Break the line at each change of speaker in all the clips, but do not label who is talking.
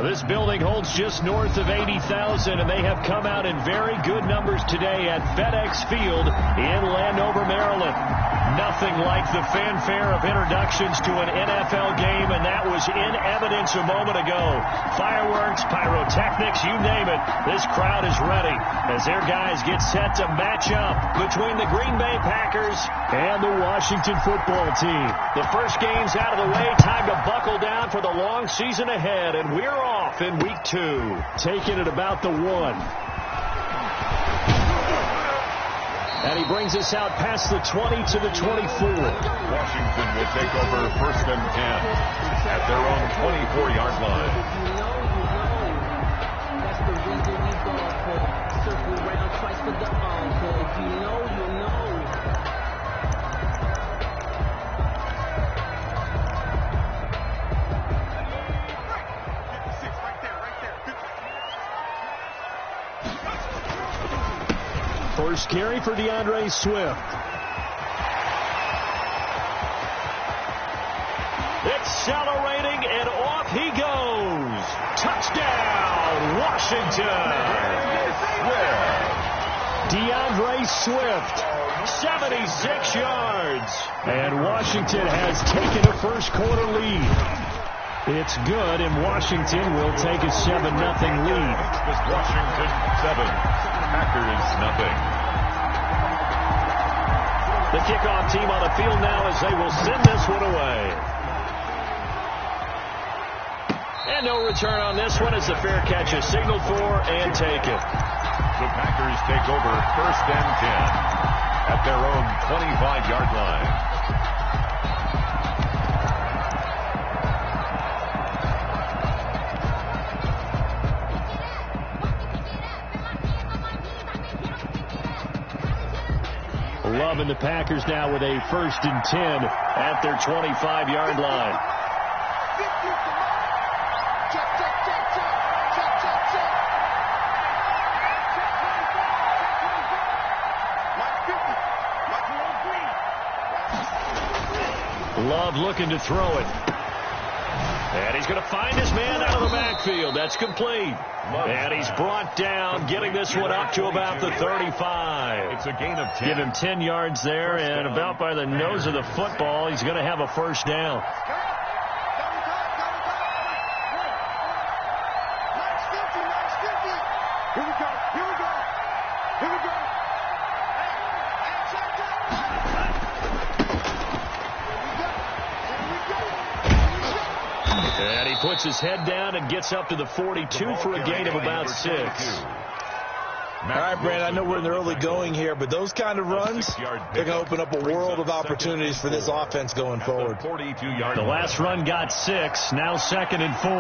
This building holds just north of 80,000, and they have come out in very good numbers today at FedEx Field in Landover, Maryland. Nothing like the fanfare of introductions to an NFL game, and that was in evidence a moment ago. Fireworks, pyrotechnics, you name it. This crowd is ready as their guys get set to match up between the Green Bay Packers and the Washington football team. The first game's out of the way. Time to buckle down for the long season ahead, and we're off in week 2. Taking it about the 1. And he brings us out past the 20 to the 24.
Washington will take over 1st and 10 at their own 24-yard line.
That's the reason we go for. Circle around twice for the encore. If you know, you know.
First carry for DeAndre Swift. Accelerating, and off he goes. Touchdown, Washington. DeAndre Swift, 76 yards. And Washington has taken a first-quarter lead. It's good, and Washington will take a 7-0 lead.
It's Washington 7, Packers 0.
The kickoff team on the field now as they will send this one away. And no return on this one as the fair catch is signaled for and taken.
The Packers take over 1st and 10 at their own 25-yard line.
Love and the Packers now with a 1st and 10 at their 25-yard line. Love looking to throw it. And he's going to find his man out of the backfield. That's complete. And he's brought down, getting this one up to about the 35.
It's a gain of 10.
Give him 10 yards there, and about by the nose of the football, he's going to have a first down. And he puts his head down and gets up to the 42 for a gain of about 6.
All right, Brandon, I know we're in the early going here, but those kind of runs, they're going to open up a world of opportunities for this offense going forward.
The last run got 6, now 2nd and 4.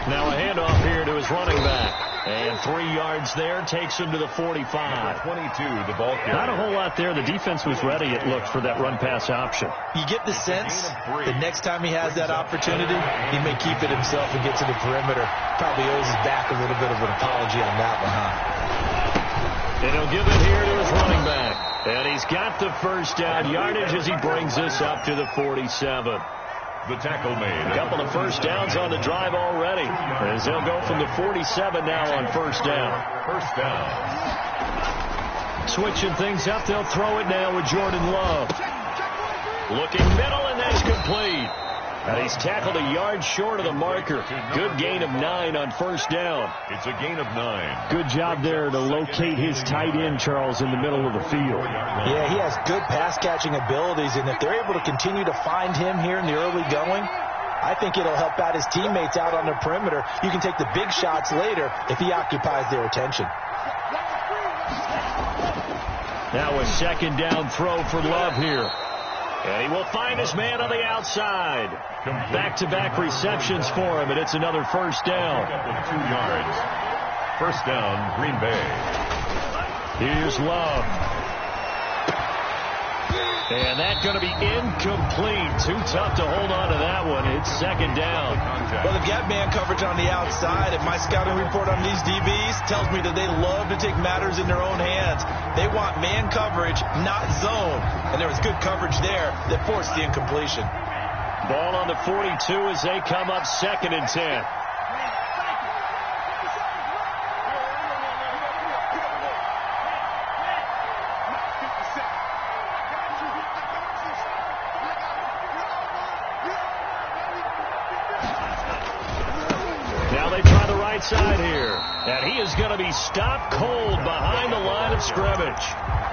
Now a handoff here to his running back. And 3 yards there takes him to the 45.
22, the ball carrier.
Not a whole lot there. The defense was ready, it looked, for that run-pass option.
You get the sense the next time he has that opportunity, he may keep it himself and get to the perimeter. Probably owes his back a little bit of an apology on that one, huh?
And he'll give it here to his running back. And he's got the first down yardage as he brings this up to the 47.
The tackle made.
A couple of first downs on the drive already, as they'll go from the 47 now on first down.
First down.
Switching things up, they'll throw it now with Jordan Love. Looking middle, and that's complete. And he's tackled a yard short of the marker. Good gain of 9 on first down.
It's a gain of 9.
Good job there to locate his tight end, Charles, in the middle of the field.
Yeah, he has good pass-catching abilities, and if they're able to continue to find him here in the early going, I think it'll help out his teammates out on the perimeter. You can take the big shots later if he occupies their attention.
Now a second down throw for Love here. And he will find his man on the outside. Back-to-back receptions for him, and it's another first down.
2 yards. First down, Green Bay.
Here's Love. And that's going to be incomplete. Too tough to hold on to that one. It's second down.
Well, they've got man coverage on the outside. And my scouting report on these DBs tells me that they love to take matters in their own hands. They want man coverage, not zone. And there was good coverage there that forced the incompletion.
Ball on the 42 as they come up 2nd and 10. Side here, and he is going to be stopped cold behind the line of scrimmage.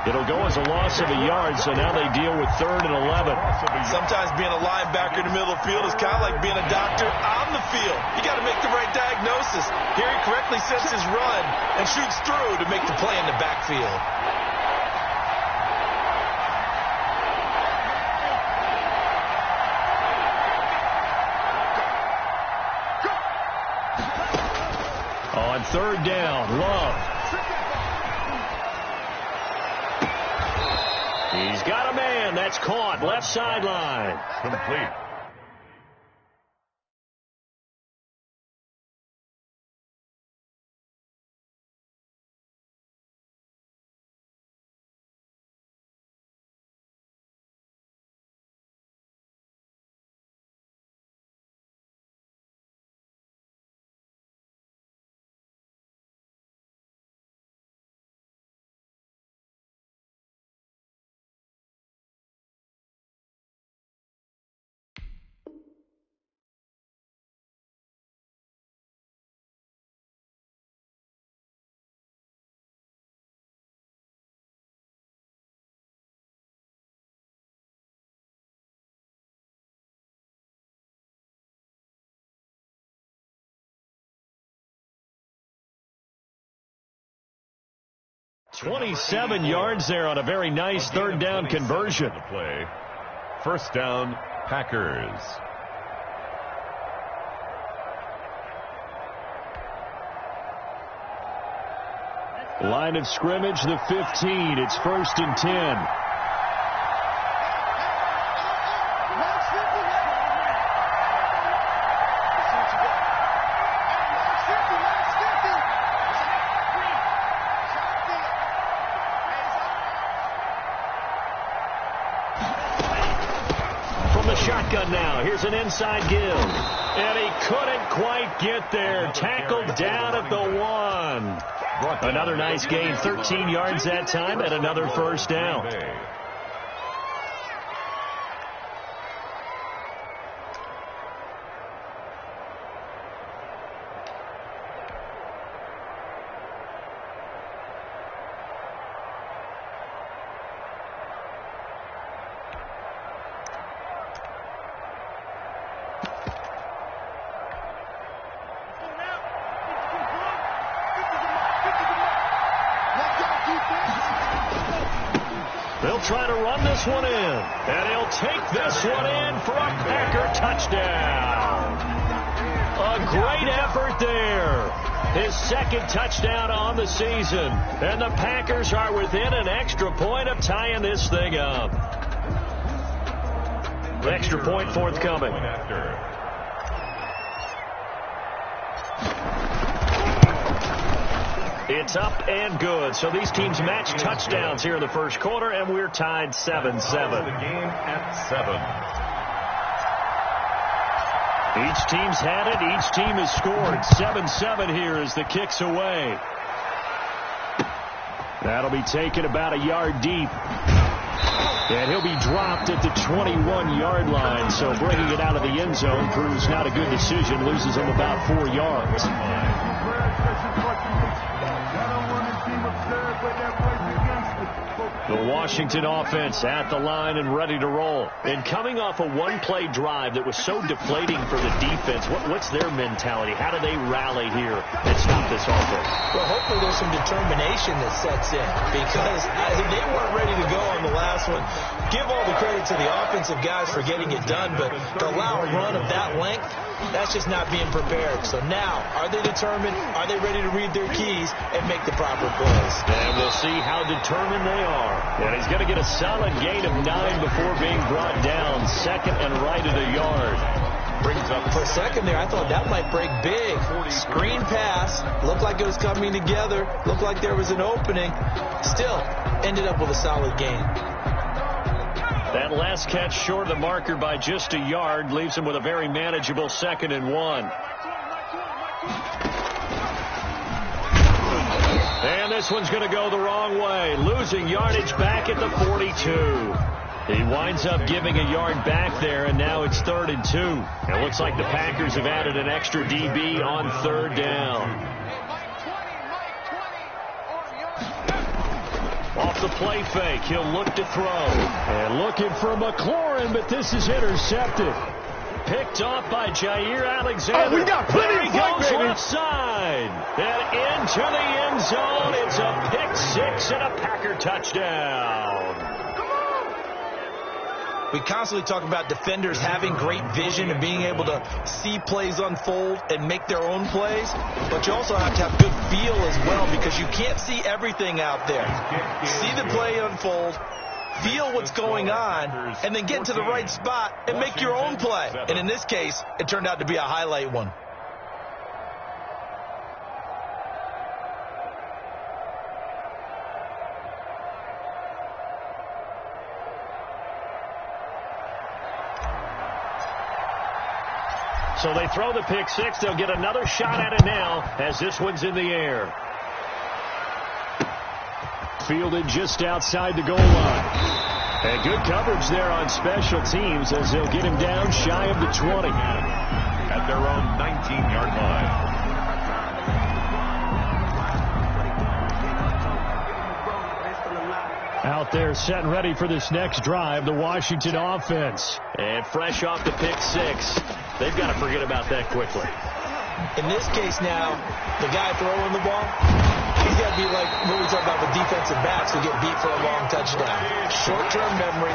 It'll go as a loss of a yard, so now they deal with 3rd and 11.
Sometimes being a linebacker in the middle of the field is kind of like being a doctor on the field. You got to make the right diagnosis. Here he correctly sets his run and shoots through to make the play in the backfield.
On 3rd down, Love. He's got a man. That's caught. Left sideline.
Complete.
$27 yards there on a very nice 3rd down conversion.
Play. 1st down, Packers.
Line of scrimmage, the 15. It's 1st and 10.
Shotgun now. Here's an inside give. And he couldn't quite get there. Tackled down at the 1.
Another nice gain. 13 yards that time and another 1st down.
They'll try to run this one in. And he'll take this one in for a Packer touchdown. A great effort there. His 2nd touchdown on the season. And the Packers are within an extra point of tying this thing up. Extra point forthcoming. It's up and good. So these teams match touchdowns here in the 1st quarter, and we're tied 7-7.
The game at 7.
Each team's had it. Each team has scored. 7-7 here as the kick's away. That'll be taken about a yard deep. And he'll be dropped at the 21-yard line. So bringing it out of the end zone proves not a good decision. Loses him about 4 yards. The Washington offense at the line and ready to roll. And coming off a one-play drive that was so deflating for the defense, what's their mentality? How do they rally here and stop this offense?
Well, hopefully there's some determination that sets in because they weren't ready to go on the last one. Give all the credit to the offensive guys for getting it done, but to allow a run of that length, that's just not being prepared. So now, are they determined? Are they ready to read their keys and make the proper plays?
And we'll see how determined they are. And he's going to get a solid gain of 9 before being brought down. Second and right at a yard.
Brings up
for a second there. I thought that might break big. Screen pass. Looked like it was coming together. Looked like there was an opening. Still ended up with a solid gain.
That last catch short of the marker by just a yard leaves him with a very manageable 2nd and 1. And this one's going to go the wrong way. Losing yardage back at the 42. He winds up giving a yard back there, and now it's 3rd and 2. It looks like the Packers have added an extra DB on 3rd down. Off the play fake, he'll look to throw. And looking for McLaurin, but this is intercepted. Picked off by Jair Alexander.
We got plenty of flag,
goes
baby.
left side. And into the end zone. It's a pick 6 and a Packer touchdown.
We constantly talk about defenders having great vision and being able to see plays unfold and make their own plays. But you also have to have good feel as well, because you can't see everything out there. See the play unfold, feel what's going on, and then get to the right spot and make your own play. And in this case, it turned out to be a highlight one.
So they throw the pick 6. They'll get another shot at it now as this one's in the air. Fielded just outside the goal line. And good coverage there on special teams as they'll get him down shy of the 20.
At their own 19-yard line.
Out there set and ready for this next drive, the Washington offense. And fresh off the pick 6. They've got to forget about that quickly.
In this case now, the guy throwing the ball, he's got to be like what we talk about with defensive backs who get beat for a long touchdown. Short-term memory,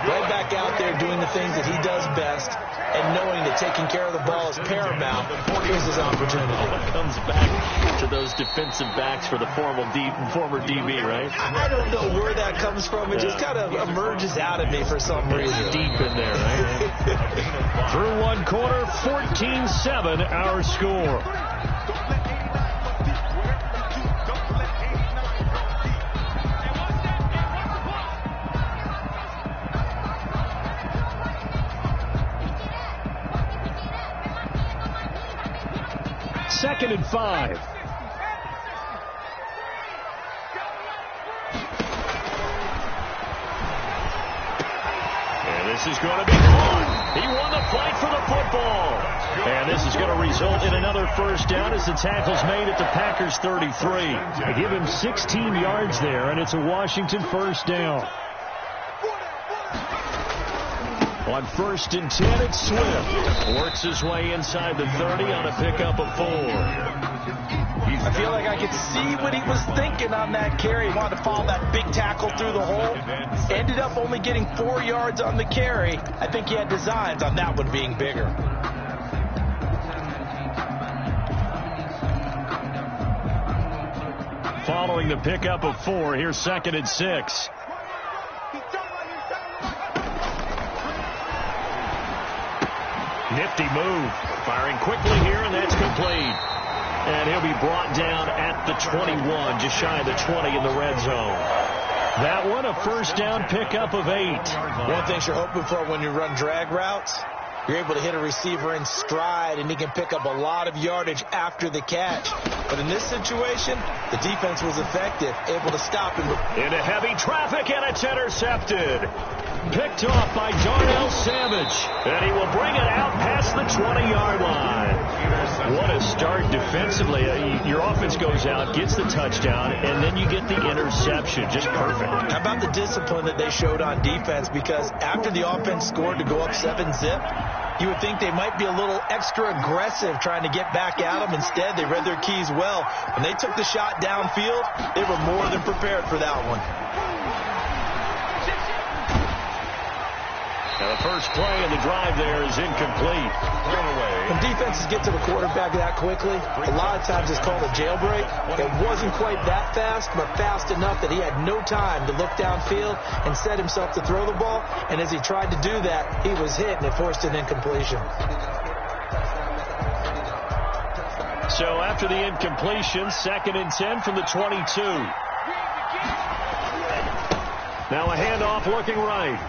right back out there doing the things that he does best, and knowing that taking care of the ball is paramount. Here's his opportunity.
Comes back to those defensive backs for the former DB, right?
I don't know where that comes from. It just kind of emerges out of me for some reason.
Deep in there, right? Through one quarter, 14-7 our score. Second and 5. And this is going to be caught. He won the fight for the football. And this is going to result in another first down as the tackle's made at the Packers 33. They give him 16 yards there, and it's a Washington first down. On 1st and 10, it's Swift. Works his way inside the 30 on a pickup of 4.
I feel like I could see what he was thinking on that carry. He wanted to follow that big tackle through the hole. Ended up only getting 4 yards on the carry. I think he had designs on that one being bigger.
Following the pickup of 4, here's 2nd and 6. Nifty move. Firing quickly here, and that's complete. And he'll be brought down at the 21, just shy of the 20 in the red zone. That one, a first down pickup of 8.
One thing you're hoping for when you run drag routes, you're able to hit a receiver in stride, and he can pick up a lot of yardage after the catch. But in this situation, the defense was effective, able to stop him.
Into heavy traffic, and it's intercepted. Picked off by Darnell Savage. And he will bring it out past the 20-yard line. What a start defensively. Your offense goes out, gets the touchdown, and then you get the interception. Just perfect.
How about the discipline that they showed on defense? Because after the offense scored to go up 7-zip, you would think they might be a little extra aggressive trying to get back at them. Instead, they read their keys well. When they took the shot downfield, they were more than prepared for that one.
Now the first play of the drive there is incomplete.
Thrown away.
When defenses get to the quarterback that quickly, a lot of times it's called a jailbreak. It wasn't quite that fast, but fast enough that he had no time to look downfield and set himself to throw the ball. And as he tried to do that, he was hit, and it forced an incompletion.
So after the incompletion, 2nd and 10 from the 22. Now a handoff looking right.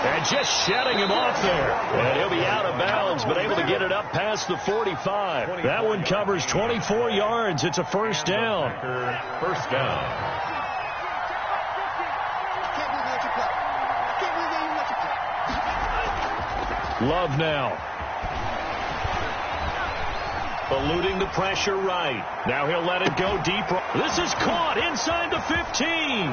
And just shedding him off there. And he'll be out of bounds, but able to get it up past the 45. That one covers 24 yards. It's a first down.
First down.
Love now. Eluding the pressure right. Now he'll let it go deep. This is caught inside the 15.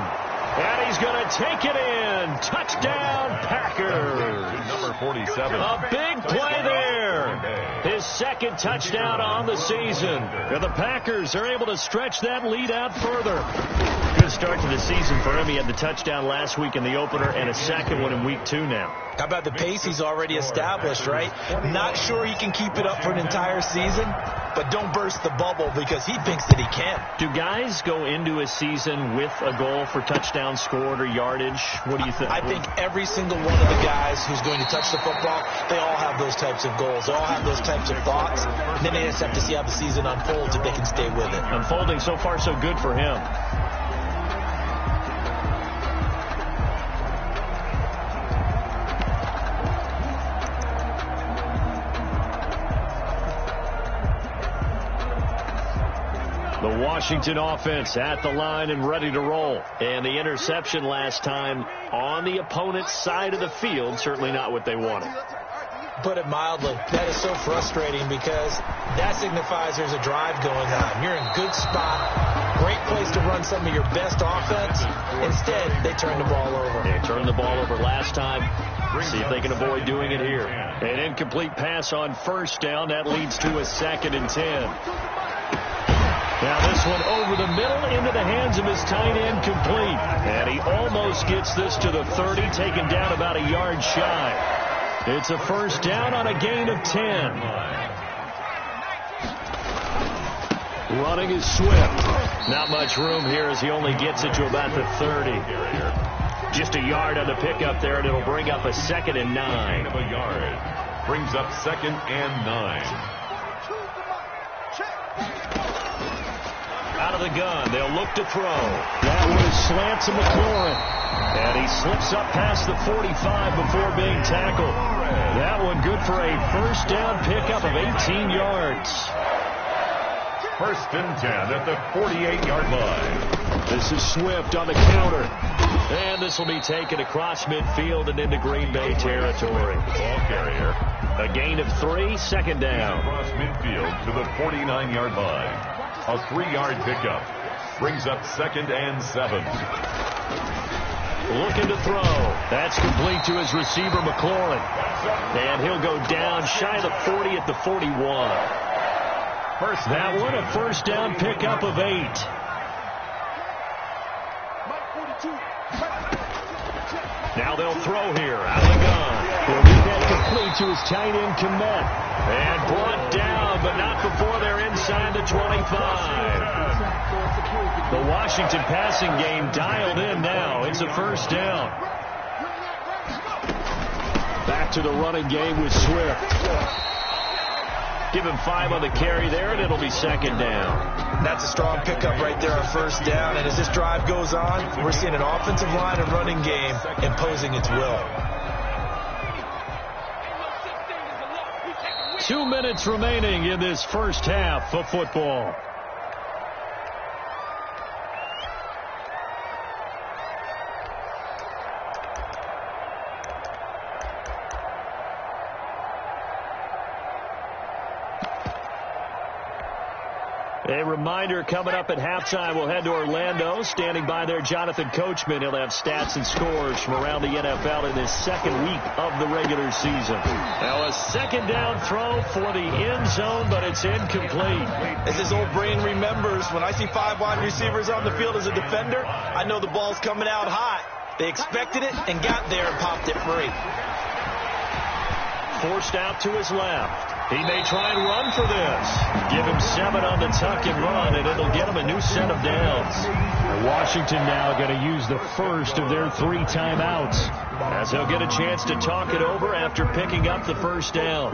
And he's going to take it in. Touchdown, Packers.
Number 47.
A big play there. His 2nd touchdown on the season. And the Packers are able to stretch that lead out further. Good start to the season for him. He had the touchdown last week in the opener and a 2nd one in week 2 now.
How about the pace he's already established, right? Not sure he can keep it up for an entire season, but don't burst the bubble because he thinks that he can.
Do guys go into a season with a goal for touchdowns scored or yardage? What do you think?
I think every single one of the guys who's going to touch the football, they all have those types of goals. They all have those types of thoughts. And then they just have to see how the season unfolds if they can stay with it.
Unfolding so far so good for him. The Washington offense at the line and ready to roll. And the interception last time on the opponent's side of the field, certainly not what they wanted.
Put it mildly, that is so frustrating because that signifies there's a drive going on. You're in a good spot, great place to run some of your best offense. Instead, they turn the ball over.
They turned the ball over last time. See if they can avoid doing it here. An incomplete pass on first down. That leads to a 2nd and 10. Now this one over the middle into the hands of his tight end complete. And he almost gets this to the 30, taken down about a yard shy. It's a first down on a gain of 10. Running is Swift. Not much room here as he only gets it to about the 30. Just a yard on the pickup there, and it'll bring up a 2nd and 9.
A yard. Brings up 2nd and 9.
Out of the gun, they'll look to throw. That one slants to McLaurin. And he slips up past the 45 before being tackled. That one good for a first down pickup of 18 yards.
1st and 10 at the 48-yard line.
This is Swift on the counter. And this will be taken across midfield and into Green Bay territory.
Ball carrier.
A gain of 3, 2nd down.
Across midfield to the 49-yard line. A 3-yard pickup. Brings up 2nd and 7.
Looking to throw. That's complete to his receiver, McLaurin. And he'll go down shy of the 40 at the 41. That one a first down pickup of 8. Now they'll throw here out of the gun. He'll get that complete to his tight end, Kmet. And brought down, but not before they're inside the 25. The Washington passing game dialed in now. It's a first down. Back to the running game with Swift. Give him 5 on the carry there, and it'll be 2nd down.
That's a strong pickup right there on first down. And as this drive goes on, we're seeing an offensive line and running game imposing its will.
2 minutes remaining in this first half of football. A reminder, coming up at halftime, we'll head to Orlando. Standing by there, Jonathan Coachman. He'll have stats and scores from around the NFL in this 2nd week of the regular season. Now a 2nd down throw for the end zone, but it's incomplete.
As his old brain remembers, when I see 5 wide receivers on the field as a defender, I know the ball's coming out hot. They expected it and got there and popped it free.
forced out to his left. He may try and run for this. Give him 7 on the tuck and run, and it'll get him a new set of downs.
Washington now going to use the first of their 3 timeouts,
as he'll get a chance to talk it over after picking up the first down.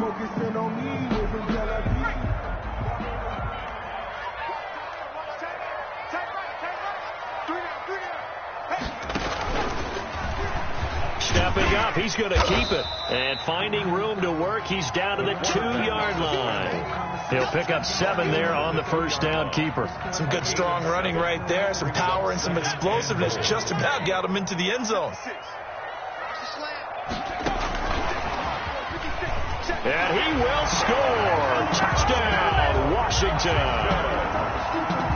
Stepping up, he's going to keep it. And finding room to work, he's down to the 2-yard line. He'll pick up 7 there on the first down keeper.
Some good strong running right there. Some power and some explosiveness just about got him into the end zone.
And he will score. Touchdown, Washington.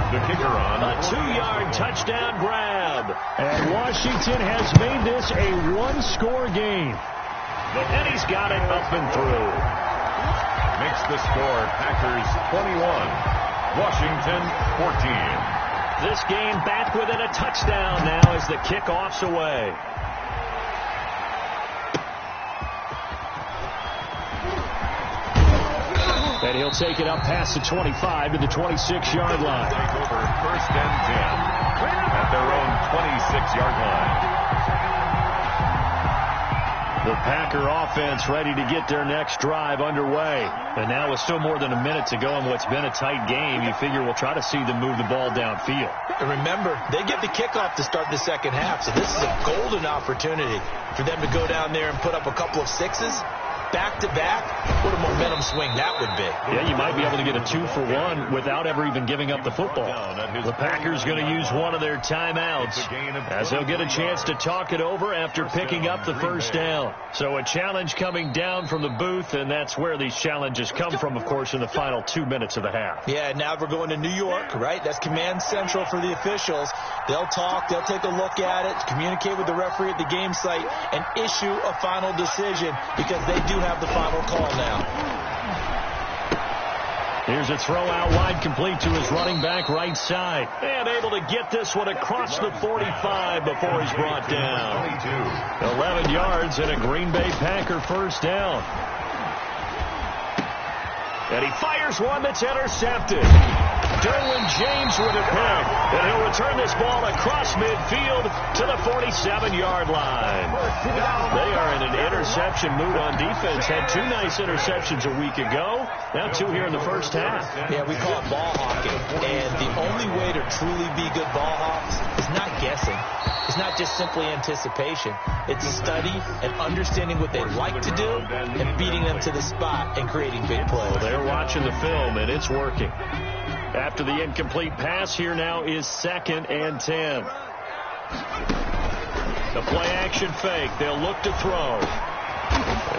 The kicker on
a 2-yard touchdown grab.
And Washington has made this a 1-score game.
And he's got it up and through.
Makes the score Packers 21, Washington 14.
This game back within a touchdown now as the kickoff's away. And he'll take it up past the 25 to the 26-yard line.
Take over first and 10 at their own 26-yard line.
The Packer offense ready to get their next drive underway. And now with still more than a minute to go in what's been a tight game, you figure we'll try to see them move the ball downfield.
And remember, they get the kickoff to start the second half, so this is a golden opportunity for them to go down there and put up a couple of 6s. Back-to-back, what a momentum swing that would be.
Yeah, you might be able to get a 2-for-1 without ever even giving up the football. The Packers going to use one of their timeouts as they'll get a chance to talk it over after picking up the first down. So a challenge coming down from the booth, and that's where these challenges come from, of course, in the final 2 minutes of the half.
Yeah, now we're going to New York, right? That's command central for the officials. They'll talk, they'll take a look at it, communicate with the referee at the game site, and issue a final decision because they do have the final call now.
Here's a throw out wide, complete to his running back right side. And able to get this one across the 45 before he's brought down. 11 yards and a Green Bay Packer first down. And he fires one that's intercepted. Derwin James with a pick. And he'll return this ball across midfield to the 47-yard line. They are in an interception mood on defense. Had 2 nice interceptions a week ago. Now 2 here in the first half.
Yeah, we call it ball hawking. And the only way to truly be good ball hawks is not guessing. It's not just simply anticipation. It's study and understanding what they like to do and beating them to the spot and creating big plays.
Well, they're watching the film, and it's working. After the incomplete pass, here now is 2nd and 10. The play-action fake. They'll look to throw.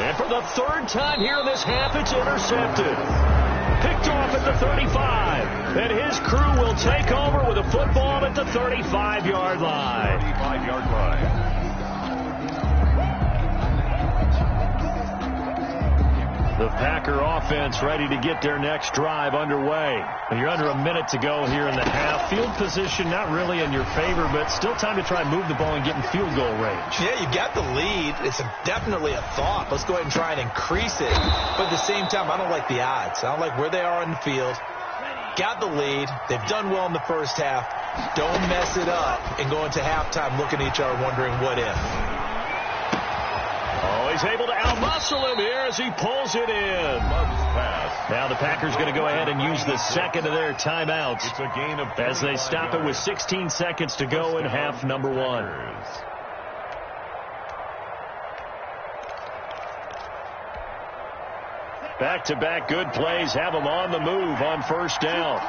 And for the 3rd time here in this half, it's intercepted. Picked off at the 35. And his crew will take over with a football at the 35-yard line.
35-yard line.
The Packer offense ready to get their next drive underway. You're under a minute to go here in the half. Field position not really in your favor, but still time to try and move the ball and get in field goal range.
Yeah, you got the lead. It's definitely a thought. Let's go ahead and try and increase it. But at the same time, I don't like the odds. I don't like where they are on the field. Got the lead. They've done well in the first half. Don't mess it up and go into halftime looking at each other wondering what if.
Oh, he's able to outmuscle him here as he pulls it in. Now the Packers going to go ahead and use the 2nd of their timeouts
It's a gain of
as they stop it with 16 seconds to go in half number 1. Back-to-back good plays have them on the move on first down.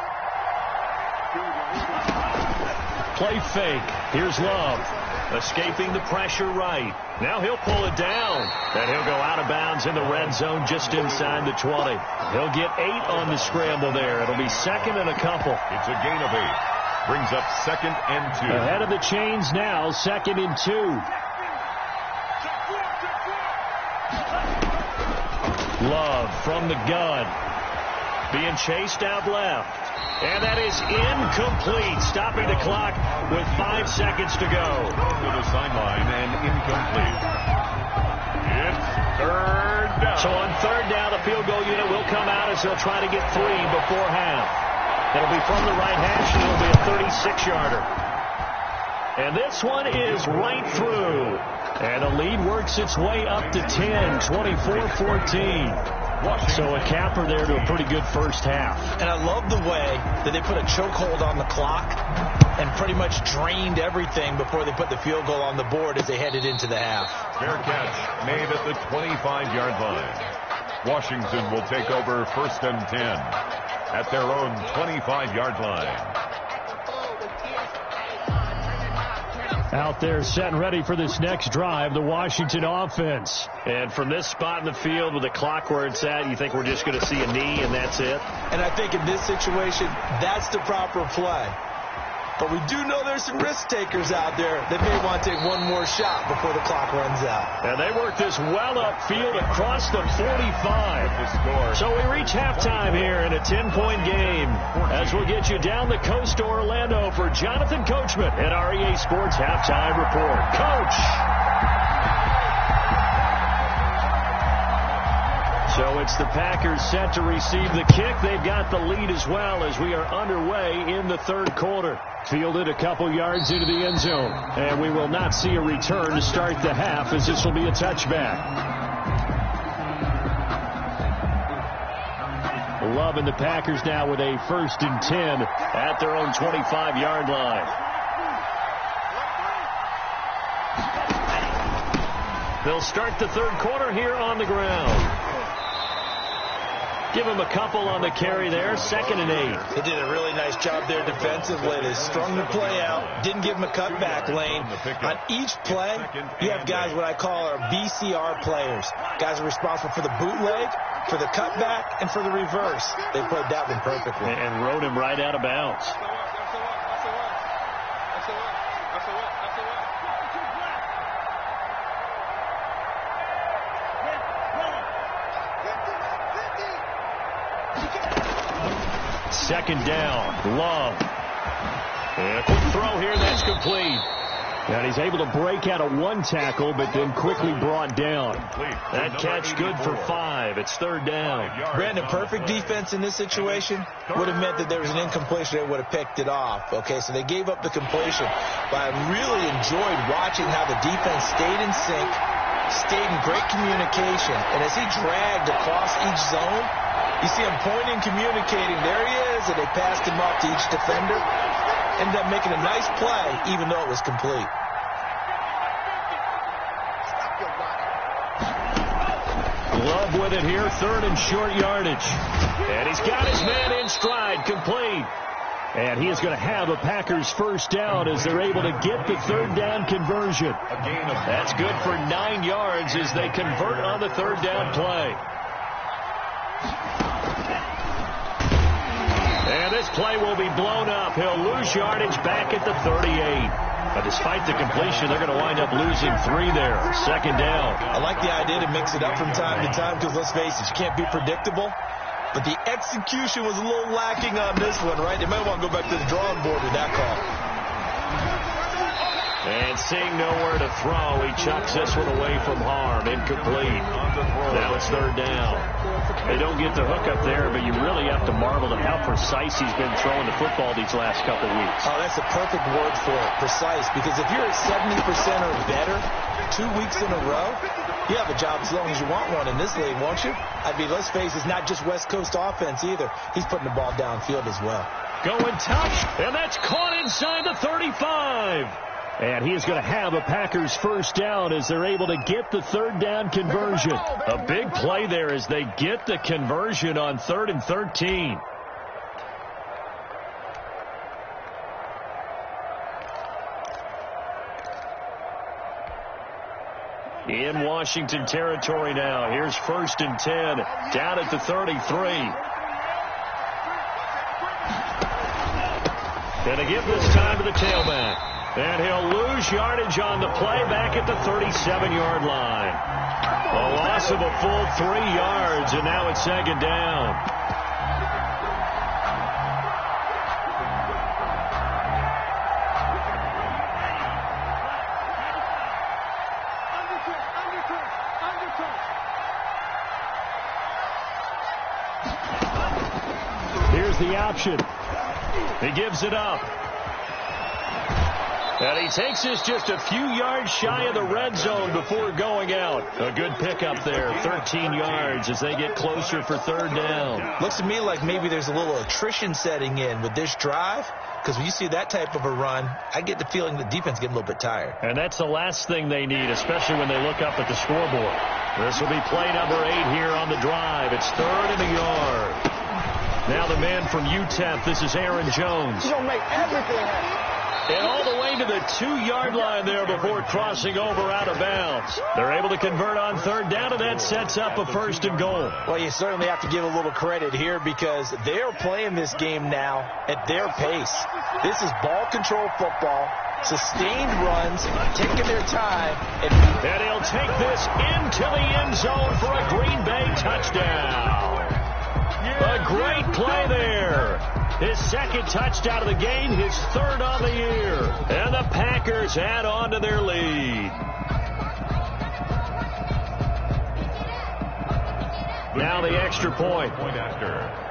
Play fake. Here's Love. Escaping the pressure right. Now he'll pull it down. And he'll go out of bounds in the red zone just inside the 20. He'll get 8 on the scramble there. It'll be 2nd and a couple.
It's a gain of 8. Brings up 2nd and 2.
Ahead of the chains now, 2nd and 2. Love from the gun. Being chased out left. And that is incomplete. Stopping the clock with 5 seconds to go.
To the sideline and incomplete. It's Third down.
So on third down, the field goal unit will come out as they'll try to get 3 before half. It'll be from the right hash, and it'll be a 36-yarder. And this one is right through. And the lead works its way up to 10, 24-14. So a capper there to a pretty good first half.
And I love the way that they put a chokehold on the clock and pretty much drained everything before they put the field goal on the board as they headed into the half.
Fair catch made at the 25-yard line. Washington will take over 1st and 10 at their own 25-yard line.
Out there set and ready for this next drive, the Washington offense.
And from this spot in the field with the clock where it's at, you think we're just going to see a knee and that's it?
And I think in this situation, that's the proper play. But we do know there's some risk takers out there that may want to take one more shot before the clock runs out.
And they work this well upfield across the 45. So we reach halftime here in a 10-point game as we'll get you down the coast to Orlando for Jonathan Coachman at our EA Sports Halftime Report. Coach! So it's the Packers set to receive the kick. They've got the lead as well as we are underway in the third quarter. Fielded a couple yards into the end zone. And we will not see a return to start the half as this will be a touchback. Love and the Packers now with a 1st and 10 at their own 25-yard line. They'll start the third quarter here on the ground. Give him a couple on the carry there. 2nd and 8.
They did a really nice job there defensively. They strung the play out. Didn't give him a cutback lane. On each play, you have guys what I call our BCR players. Guys are responsible for the bootleg, for the cutback, and for the reverse. They played that one perfectly.
And rode him right out of bounds. Second down, Love. And a quick throw here, that's complete. And he's able to break out of one tackle, but then quickly brought down. That catch good for 5. It's third down.
Brandon, perfect defense in this situation would have meant that there was an incompletion. They would have picked it off. Okay, so they gave up the completion. But I really enjoyed watching how the defense stayed in sync, stayed in great communication. And as he dragged across each zone, you see him pointing, communicating. There he is, and they passed him off to each defender. Ended up making a nice play, even though it was complete.
Love with it here, 3rd and short yardage. And he's got his man in stride, complete. And he is going to have a Packers first down as they're able to get the third down conversion. That's good for 9 yards as they convert on the third down play. And this play will be blown up. He'll lose yardage back at the 38. But despite the completion, they're going to wind up losing 3 there. 2nd down.
I like the idea to mix it up from time to time because, let's face it, you can't be predictable. But the execution was a little lacking on this one, right? They might want to go back to the drawing board with that call.
And seeing nowhere to throw, he chucks this one away from harm. Incomplete. Now it's third down. They don't get the hook up there, but you really have to marvel at how precise he's been throwing the football these last couple weeks.
Oh, that's a perfect word for it, precise. Because if you're at 70% or better 2 weeks in a row, you have a job as long as you want one in this league, won't you? I mean, let's face it, it's not just West Coast offense either. He's putting the ball downfield as well.
Going tough, and that's caught inside the 35. And he is going to have a Packers first down as they're able to get the third down conversion. A big play there as they get the conversion on 3rd and 13. In Washington territory now. Here's 1st and 10 down at the 33. Going to give this time to the tailback. And he'll lose yardage on the play back at the 37-yard line. A loss of a full 3 yards, and now it's 2nd down.
the option. He gives it up. And he takes this just a few yards shy of the red zone before going out. A good pickup there, 13 yards as they get closer for third down.
Looks to me like maybe there's a little attrition setting in with this drive, because when you see that type of a run, I get the feeling the defense getting a little bit tired.
And that's the last thing they need, especially when they look up at the scoreboard. This will be play number 8 here on the drive. It's third and a yard. Now the man from UTEP, this is Aaron Jones.
He's going to make everything happen.
And all the way to the 2-yard line there before crossing over out of bounds. They're able to convert on third down, and that sets up a first and goal.
Well, you certainly have to give a little credit here because they're playing this game now at their pace. This is ball control football, sustained runs, taking their time.
And he'll take this into the end zone for a Green Bay touchdown. A great play there. His second touchdown of the game, his third on the year. And the Packers add on to their lead. Now the extra point.
Point after.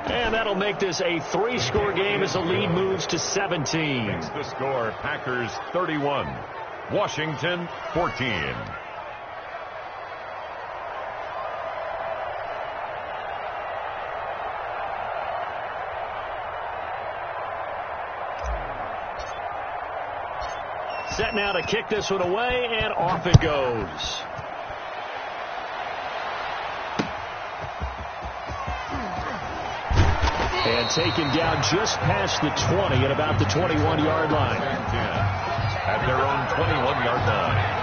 And that'll make this a 3-score game as the lead moves to 17.
Makes the score Packers 31, Washington 14.
Set now to kick this one away, and off it goes. And taken down just past the 20 at about the 21-yard line.
At their own 21-yard line.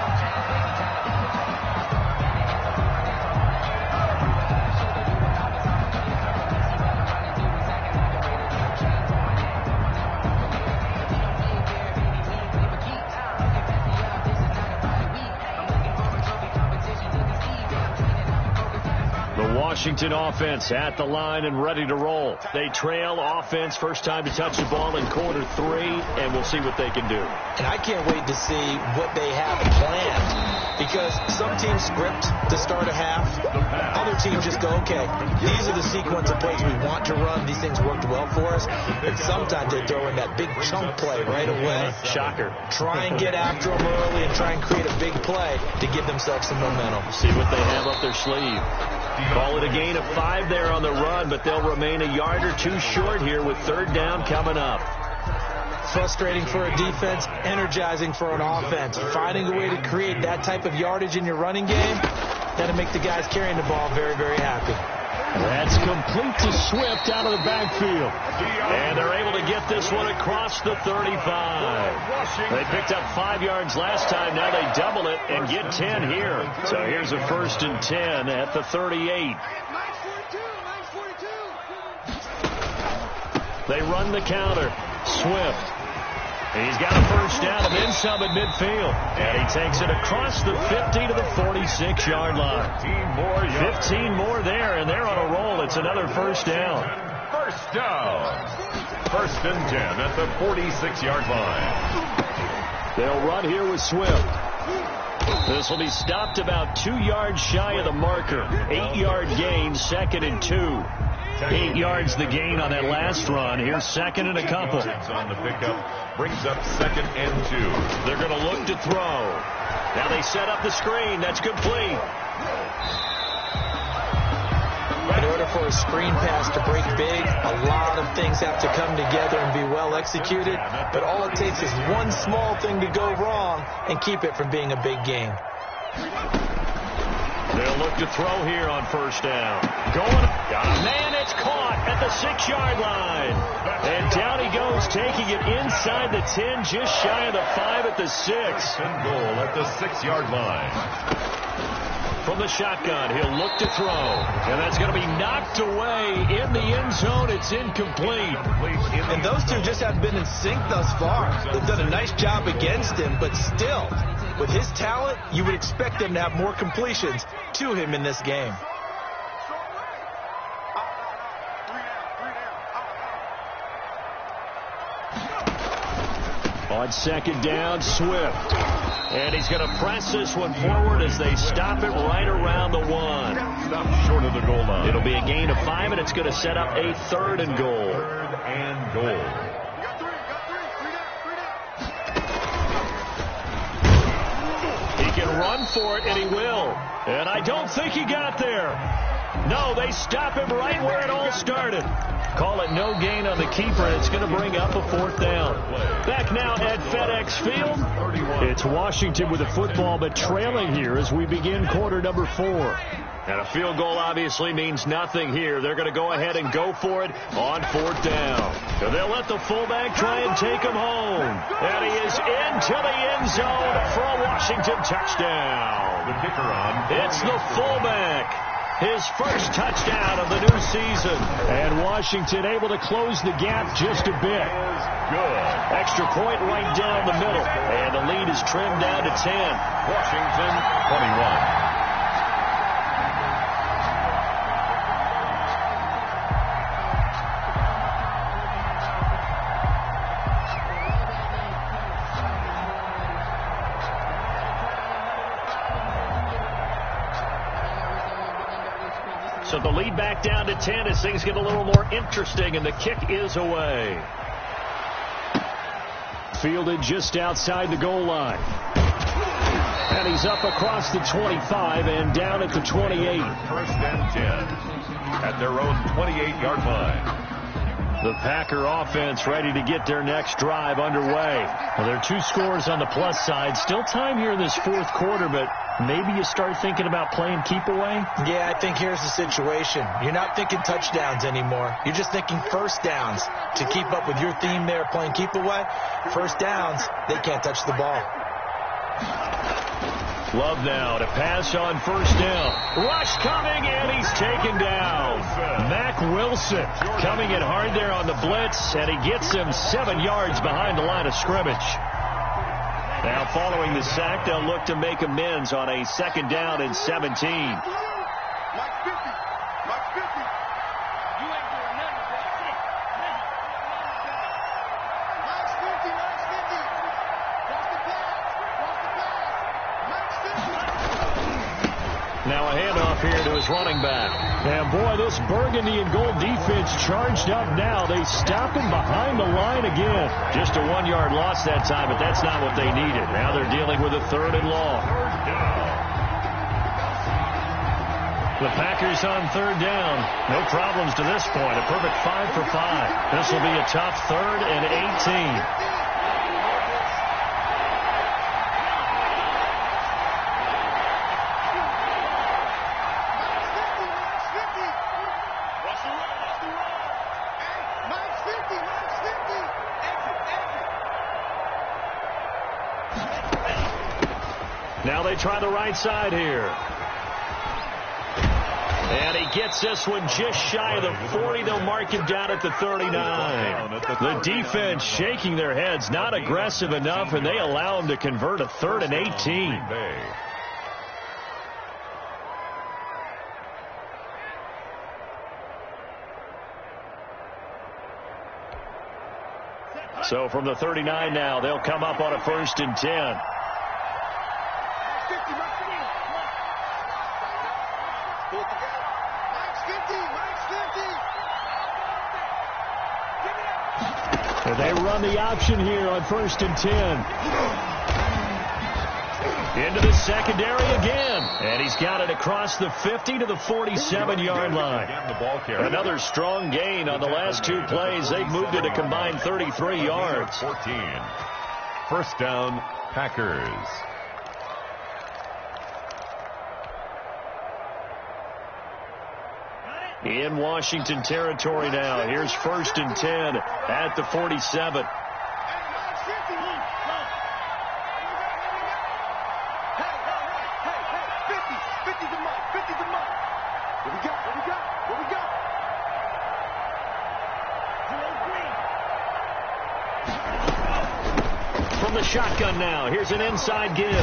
Washington offense at the line and ready to roll. They trail offense, first time to touch the ball in quarter 3, and we'll see what they can do.
And I can't wait to see what they have planned, because some teams script to start a half. Other teams just go, okay, these are the sequence of plays we want to run. These things worked well for us. And sometimes they throw in that big chunk play right away.
Shocker.
Try and get after them early and try and create a big play to give themselves some momentum.
See what they have up their sleeve. Call it a gain of 5 there on the run, but they'll remain a yard or 2 short here with third down coming up.
Frustrating for a defense, energizing for an offense. Finding a way to create that type of yardage in your running game, that'll make the guys carrying the ball very, very happy.
That's complete to Swift out of the backfield. And they're able to get this one across the 35. They picked up 5 yards last time. Now they double it and get 10 here. So here's a first and 10 at the 38. They run the counter. Swift. He's got a first down and then some at midfield. And he takes it across the 50 to the 46-yard line. 15 more there, and they're on a roll. It's another first down.
First down. First and 10 at the 46-yard line.
They'll run here with Swift. This will be stopped about 2 yards shy of the marker. 8-yard gain, second and 2. 8 yards the gain on that last run. Here's second and a couple.
On the pickup brings up second and 2.
They're going to look to throw. Now they set up the screen. That's complete.
In order for a screen pass to break big, a lot of things have to come together and be well executed. But all it takes is one small thing to go wrong and keep it from being a big game.
They'll look to throw here on first down. Man, it's caught at the 6-yard line. And down he goes, taking it inside the 10, just shy of the 5 at the 6.
And goal at the 6-yard line.
From the shotgun, he'll look to throw. And that's going to be knocked away in the end zone. It's incomplete.
And those two just haven't been in sync thus far. They've done a nice job against him, but still, with his talent, you would expect them to have more completions to him in this game.
On second down, Swift. And he's going to press this one forward as they stop it right around the 1.
Stop short of the goal line.
It'll be a gain of 5, and it's going to set up a 3rd and goal.
3rd and goal.
He can run for it, and he will. And I don't think he got there. No, they stop him right where it all started. Call it no gain on the keeper, and it's going to bring up a 4th down. Back now at FedEx Field. It's Washington with the football, but trailing here as we begin quarter number 4. And a field goal obviously means nothing here. They're going to go ahead and go for it on 4th down. So they'll let the fullback try and take him home. And he is into the end zone for a Washington touchdown.
The kicker on.
It's the fullback. His first touchdown of the new season. And Washington able to close the gap just a bit.
Good.
Extra point right down the middle. And the lead is trimmed down to 10.
Washington 21.
So the lead back down to 10 as things get a little more interesting, and the kick is away. Fielded just outside the goal line. And he's up across the 25 and down at the 28.
1st and 10 at their own 28-yard line.
The Packer offense ready to get their next drive underway. Well, there are 2 scores on the plus side. Still time here in this 4th quarter, but maybe you start thinking about playing keep away?
Yeah, I think here's the situation. You're not thinking touchdowns anymore. You're just thinking first downs. To keep up with your theme there, playing keep away, first downs, they can't touch the ball.
Love now to pass on 1st down. Rush coming, and he's taken down. Mack Wilson coming in hard there on the blitz, and he gets him 7 yards behind the line of scrimmage. Now following the sack, they'll look to make amends on a 2nd down and 17. Now a handoff here to his running back. And boy, this burgundy and gold defense charged up now. They stop him behind the line again. Just a 1-yard loss that time, but that's not what they needed. Now they're dealing with a 3rd and long. The Packers on 3rd down. No problems to this point. A perfect 5 for 5. This will be a tough 3rd and 18. Now they try the right side here. And he gets this one just shy of the 40. They'll mark him down at the 39. The defense shaking their heads, not aggressive enough, and they allow him to convert a 3rd and 18. So from the 39 now, they'll come up on a 1st and 10. And they run the option here on 1st and 10. Into the secondary again. And he's got it across the 50 to the 47-yard line. Another strong gain on the last 2 plays. They've moved it a combined 33 yards.
14. 1st down, Packers.
In Washington territory now. Here's 1st and 10 at the 47. From the shotgun now. Here's an inside give.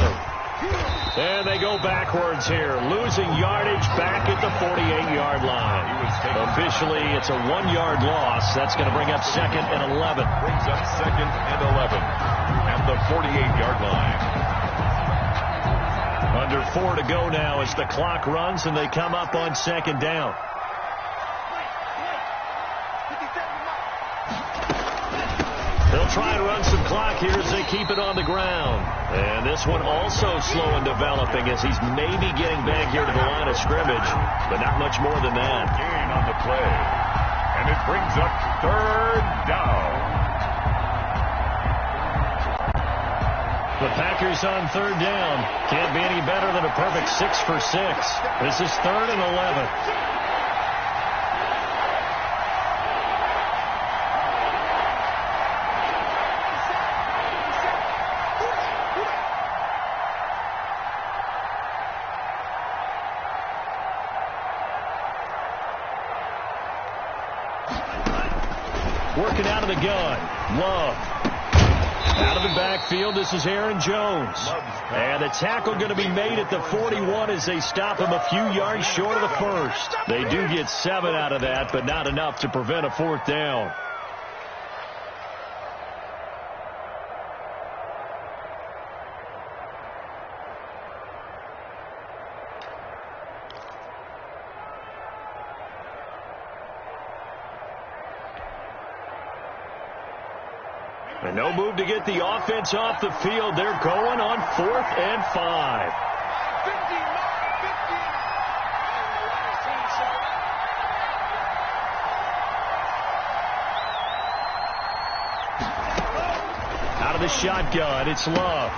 And they go backwards here, losing yardage back at the 48-yard line. Officially, it's a 1-yard loss. That's going to bring up 2nd and 11.
Brings up 2nd and 11 at the 48-yard line.
Under 4 to go now as the clock runs, and they come up on 2nd down. They'll try and run some clock here as they keep it on the ground. And this one also slow in developing as he's maybe getting back here to the line of scrimmage, but not much more than that.
Gain on the play. And it brings up 3rd down.
The Packers on 3rd down. Can't be any better than a perfect 6 for 6. This is 3rd and 11. Working out of the gun. Love. Out of the backfield, this is Aaron Jones. And the tackle going to be made at the 41 as they stop him a few yards short of the first. They do get 7 out of that, but not enough to prevent a 4th down. And no move to get the offense off the field. They're going on 4th and 5. Out of the shotgun, it's Love.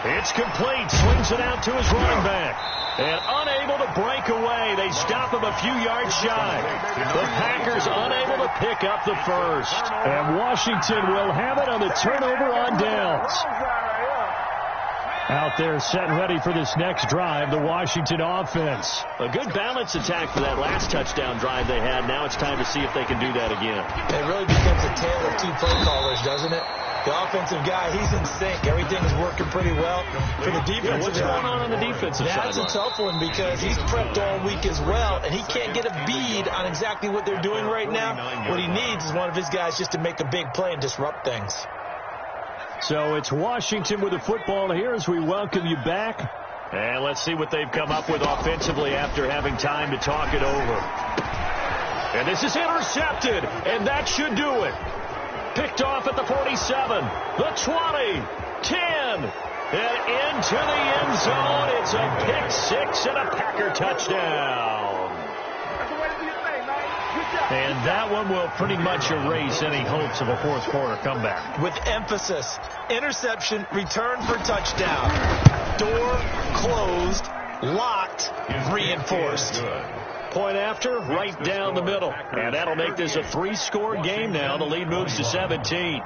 It's complete. Swings it out to his running back. And unable to break away. They stop him a few yards shy. The Packers unable to pick up the first. And Washington will have it on the turnover on downs. Out there set ready for this next drive, the Washington offense. A good balance attack for that last touchdown drive they had. Now it's time to see if they can do that again.
It really becomes a tale of 2 play callers, doesn't it? The offensive guy, he's in sync. Everything is working pretty well. For the defensive
what's going on the defensive side?
That's a tough one because he's prepped all week as well, and he can't get a bead on exactly what they're doing right now. What he needs is one of his guys just to make a big play and disrupt things.
So it's Washington with the football here as we welcome you back. And let's see what they've come up with offensively after having time to talk it over. And this is intercepted, and that should do it. Picked off at the 47, the 20, 10, and into the end zone. It's a pick 6 and a Packer touchdown. And that one will pretty much erase any hopes of a 4th quarter comeback.
With emphasis, interception, return for touchdown. Door closed, locked, reinforced.
Point after, right down the middle. And that'll make this a 3-score game now. The lead moves to 17.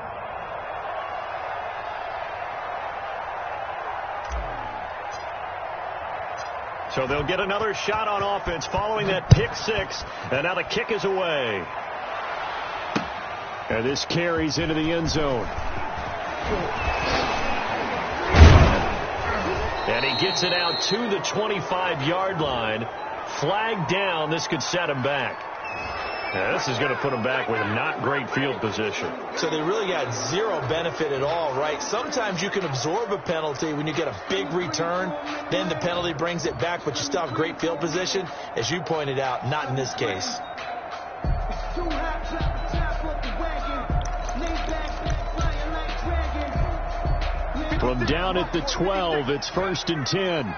So they'll get another shot on offense following that pick 6. And now the kick is away. And this carries into the end zone. And he gets it out to the 25-yard line. Flag down. This could set him back. Now, this is going to put him back with not great field position.
So they really got 0 benefit at all, right? Sometimes you can absorb a penalty when you get a big return. Then the penalty brings it back, but you still have great field position. As you pointed out, not in this case.
From down at the 12, it's 1st and 10.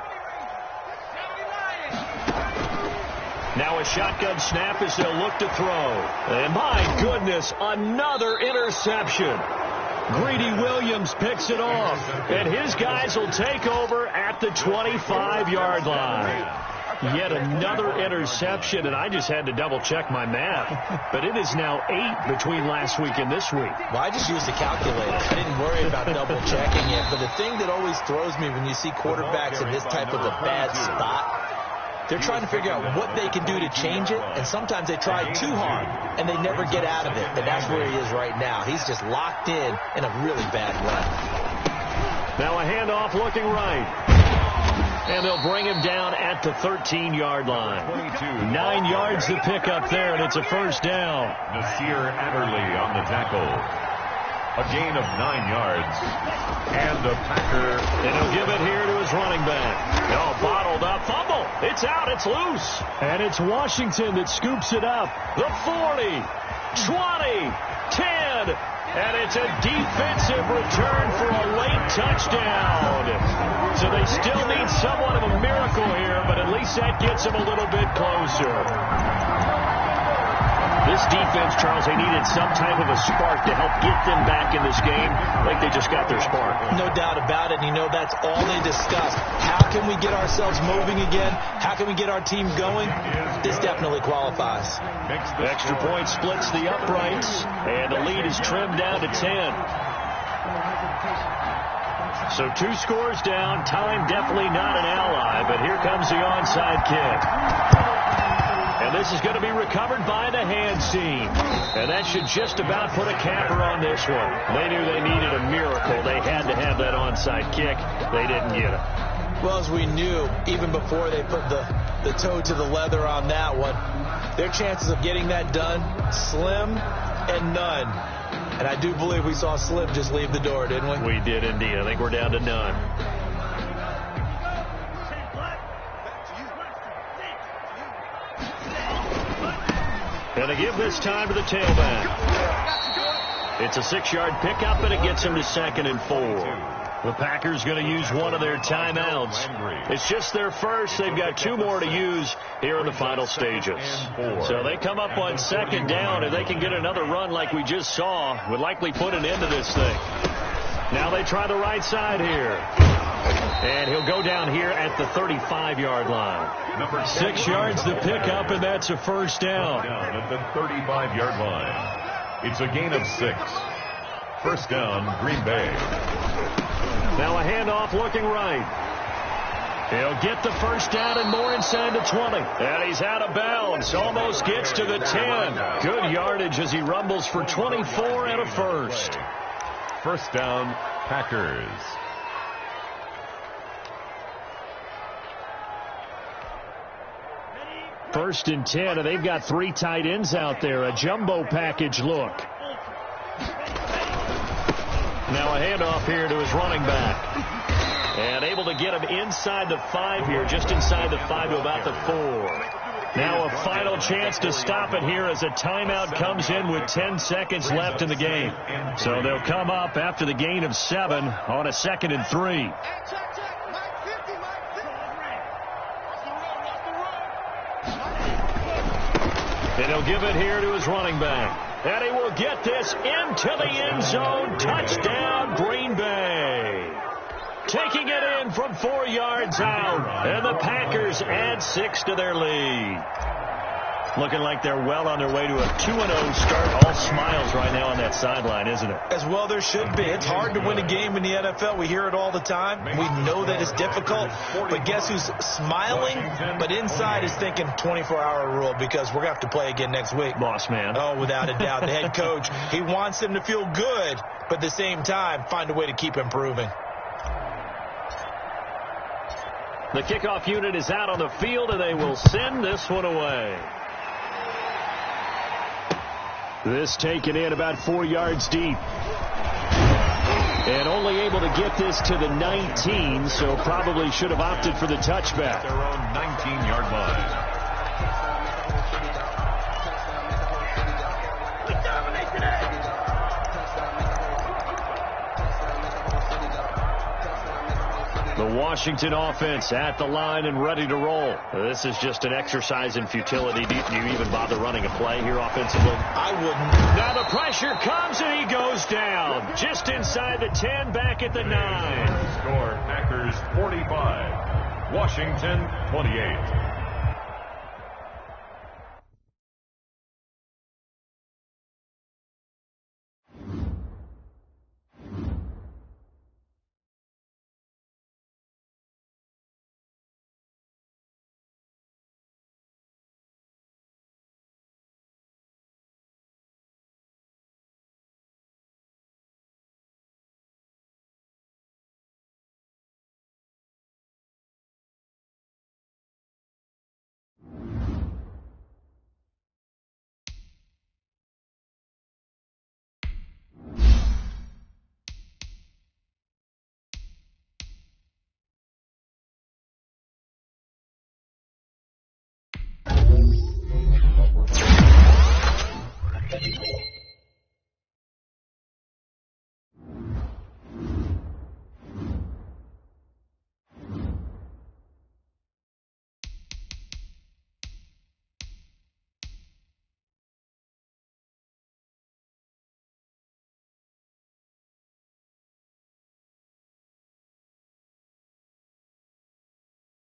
Now a shotgun snap as they'll look to throw. And my goodness, another interception. Greedy Williams picks it off. And his guys will take over at the 25-yard line. Yet another interception, and I just had to double-check my math. But it is now 8 between last week and this week.
Well, I just used a calculator. I didn't worry about double-checking it. But the thing that always throws me when you see quarterbacks in this type of a bad spot, they're trying to figure out what they can do to change it, and sometimes they try too hard, and they never get out of it. And that's where he is right now. He's just locked in a really bad way.
Now a handoff looking right. And they'll bring him down at the 13-yard line. 9 yards to pick up there, and it's a first down.
Nasir Adderley on the tackle. A gain of 9 yards. And a Packer.
And he'll give it here to his running back. Oh, bottled up. Fumble. It's out. It's loose. And it's Washington that scoops it up. The 40, 20, 10. And it's a defensive return for a late touchdown. So they still need somewhat of a miracle here, but at least that gets them a little bit closer. This defense, Charles, they needed some type of a spark to help get them back in this game. Like they just got their spark.
No doubt about it. And you know, that's all they discussed. How can we get ourselves moving again? How can we get our team going? This definitely qualifies.
The extra point splits the uprights, and the lead is trimmed down to 10. So 2 scores down. Time definitely not an ally, but here comes the onside kick. And this is going to be recovered by the hands team. And that should just about put a capper on this one. They knew they needed a miracle. They had to have that onside kick. They didn't get it.
Well, as we knew, even before they put the toe to the leather on that one, their chances of getting that done, slim and none. And I do believe we saw Slim just leave the door, didn't we?
We did indeed. I think we're down to none. And they give this time to the tailback. It's a 6-yard pickup, and it gets him to 2nd and 4. The Packers going to use one of their timeouts. It's just their first. They've got 2 more to use here in the final stages. So they come up on 2nd down, and they can get another run like we just saw. Would likely put an end to this thing. Now they try the right side here. And he'll go down here at the 35-yard line. 6 yards to pick up, and that's a first down.
Down at the 35-yard line. It's a gain of 6. First down, Green Bay.
Now a handoff looking right. He'll get the first down and more inside the 20. And he's out of bounds. Almost gets to the 10. Good yardage as he rumbles for 24 and a first.
First down, Packers.
First and 10, and they've got 3 tight ends out there. A jumbo package look. Now a handoff here to his running back. And able to get him inside the 5 here, just inside the 5 to about the 4. Now a final chance to stop it here as a timeout comes in with 10 seconds left in the game. So they'll come up after the gain of 7 on a 2nd and 3. And he'll give it here to his running back. And he will get this into the end zone. Touchdown, Green Bay. Taking it in from 4 yards out. And the Packers add 6 to their lead. Looking like they're well on their way to a 2-0 start. All smiles right now on that sideline, isn't it?
As well there should be. It's hard to win a game in the NFL. We hear it all the time. We know that it's difficult. But guess who's smiling? But inside is thinking 24-hour rule because we're going to have to play again next week.
Boss man.
Oh, without a doubt. The head coach, he wants them to feel good, but at the same time, find a way to keep improving.
The kickoff unit is out on the field, and they will send this one away. This taken in about 4 yards deep. And only able to get this to the 19, so probably should have opted for the touchback.
Their own 19-yard line.
The Washington offense at the line and ready to roll. This is just an exercise in futility. Do you even bother running a play here offensively?
I wouldn't.
Now the pressure comes and he goes down. Just inside the 10, back at the 9.
Score, Packers 45. Washington 28.